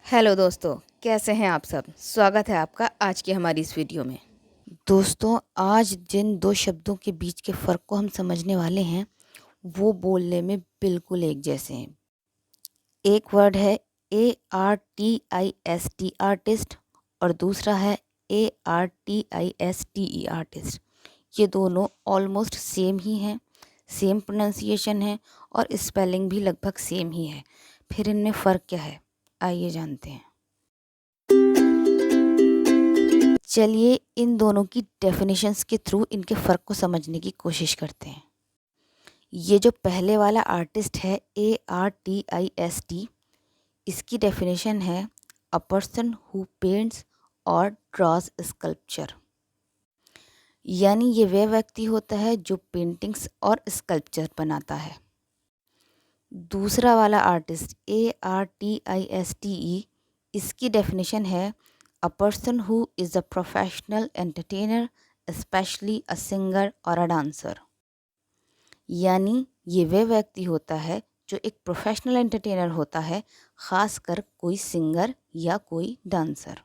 Hello दोस्तों, कैसे हैं आप सब। स्वागत है आपका आज की हमारी इस वीडियो में। दोस्तों, आज जिन दो शब्दों के बीच के फ़र्क को हम समझने वाले हैं वो बोलने में बिल्कुल एक जैसे हैं। एक वर्ड है ARTIST आर्टिस्ट और दूसरा है ARTISTE आर्टिस्ट। ये दोनों ऑलमोस्ट सेम ही हैं, सेम प्रोनाउंसिएशन है और स्पेलिंग भी लगभग सेम ही है। फिर इनमें फ़र्क क्या है, आइए जानते हैं। चलिए इन दोनों की डेफिनेशंस के थ्रू इनके फ़र्क को समझने की कोशिश करते हैं। ये जो पहले वाला आर्टिस्ट है ARTIST, इसकी डेफिनेशन है अ पर्सन हु पेंट्स और ड्रॉज स्कल्पचर। यानी ये वह व्यक्ति होता है जो पेंटिंग्स और स्कल्पचर बनाता है। दूसरा वाला आर्टिस्ट ARTISTE, इसकी डेफिनेशन है a person who is a professional entertainer, specially a singer और अ डांसर। यानी ये वह व्यक्ति होता है जो एक प्रोफेशनल एंटरटेनर होता है, ख़ासकर कोई सिंगर या कोई डांसर।